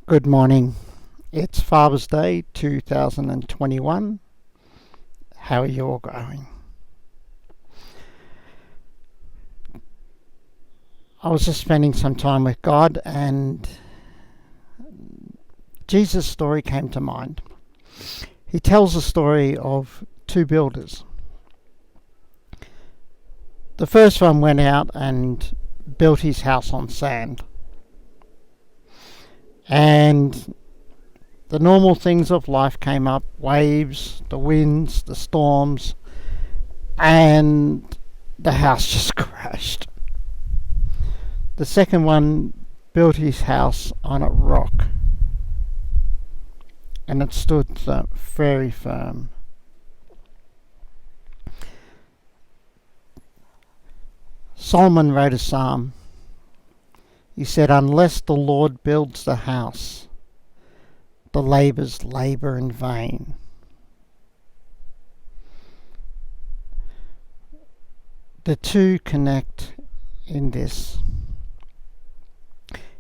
Good morning. It's Father's Day 2021. How are you all going? I was just spending some time with God and Jesus' story came to mind. He tells the story of two builders. The first one went out and built his house on sand. And the normal things of life came up, waves, the winds, the storms, and the house just crashed. The second one built his house on a rock, and it stood very firm. Solomon wrote a psalm. He said, "Unless the Lord builds the house, the labourers labour in vain." The two connect in this,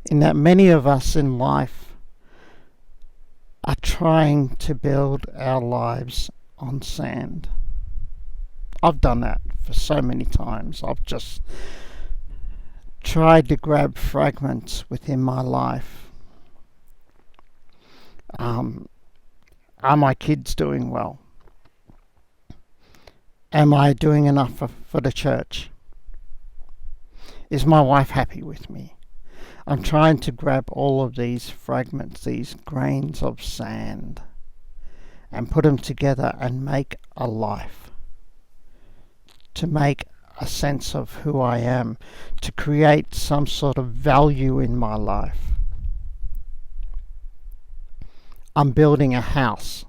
in that many of us in life are trying to build our lives on sand. I've done that for so many times. I've just tried to grab fragments within my life. Are my kids doing well? Am I doing enough for the church? Is my wife happy with me? I'm trying to grab all of these fragments, these grains of sand, and put them together and make a life. To make a sense of who I am, to create some sort of value in my life. I'm building a house,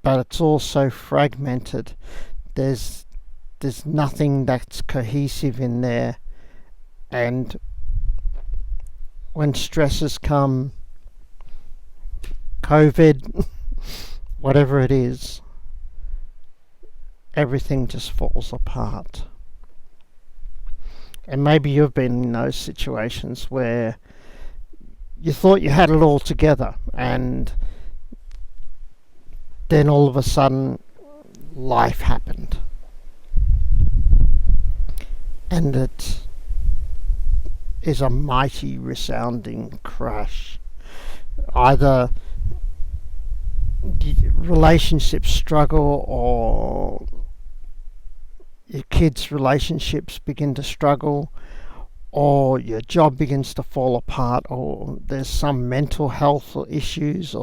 but it's all so fragmented. There's nothing that's cohesive in there, and when stresses come, COVID, whatever it is, everything just falls apart. And maybe you've been in those situations where you thought you had it all together, and then all of a sudden life happened, and it is a mighty resounding crash. Either relationships struggle, or your kids' relationships begin to struggle, or your job begins to fall apart, or there's some mental health issues,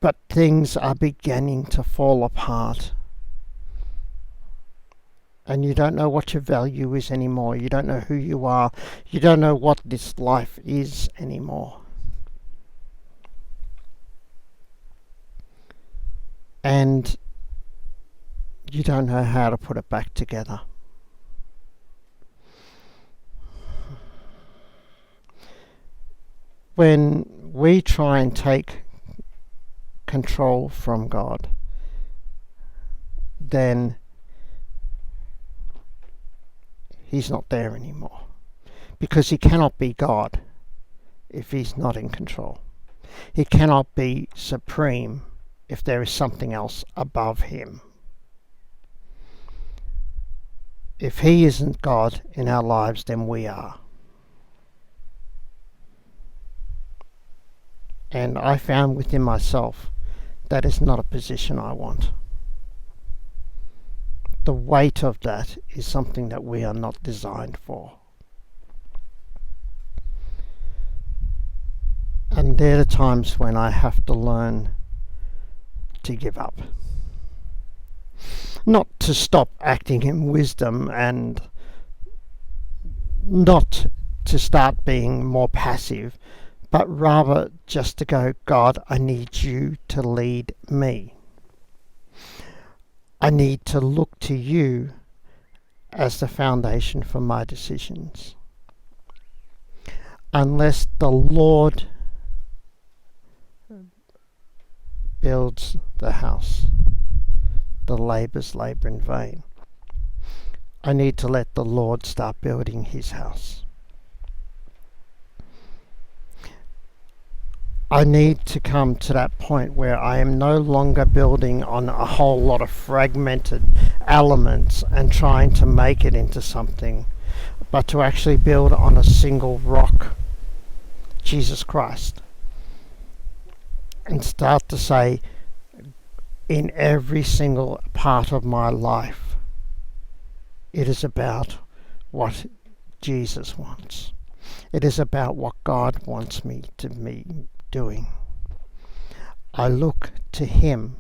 but things are beginning to fall apart. And you don't know what your value is anymore. You don't know who you are. You don't know what this life is anymore. And you don't know how to put it back together. When we try and take control from God, then He's not there anymore. Because He cannot be God if He's not in control. He cannot be supreme if there is something else above Him. If He isn't God in our lives, then we are. And I found within myself that is not a position I want. The weight of that is something that we are not designed for. And they're the times when I have to learn to give up. Not to stop acting in wisdom, and not to start being more passive, but rather just to go, God, I need you to lead me. I need to look to you as the foundation for my decisions. Unless the Lord builds the house, the labourers labour in vain. I need to let the Lord start building His house. I need to come to that point where I am no longer building on a whole lot of fragmented elements and trying to make it into something, but to actually build on a single rock, Jesus Christ, and start to say, in every single part of my life, it is about what Jesus wants. It is about what God wants me to be doing. I look to Him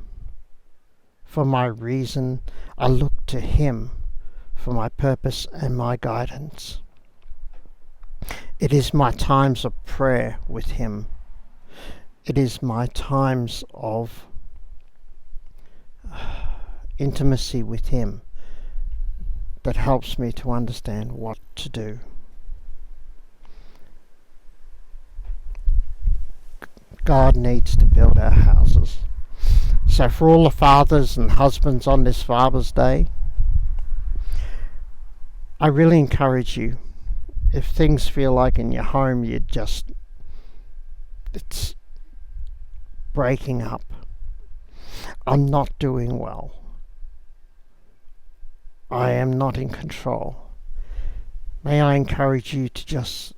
for my reason. I look to Him for my purpose and my guidance. It is my times of prayer with Him. It is my times of intimacy with Him that helps me to understand what to do. God needs to build our houses. So for all the fathers and husbands on this Father's Day, I really encourage you, if things feel like in your home it's breaking up, I'm not doing well, I am not in control, may I encourage you to just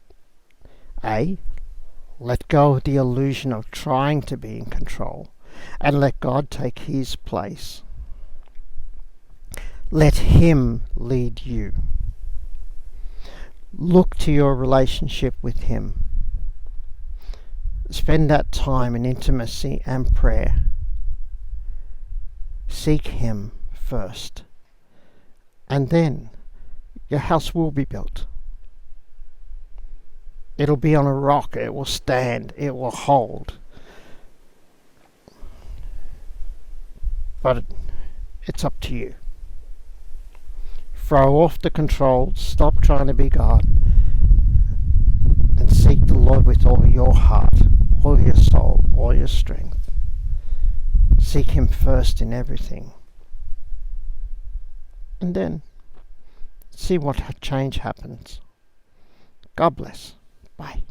let go of the illusion of trying to be in control and let God take His place. Let Him lead you. Look to your relationship with Him. Spend that time in intimacy and prayer. Seek Him first, and then your house will be built. It'll be on a rock, it will stand, it will hold. But it's up to you. Throw off the control, stop trying to be God, and seek the Lord with all your heart, all your soul, all your strength. Seek Him first in everything. And then see what change happens. God bless. Bye.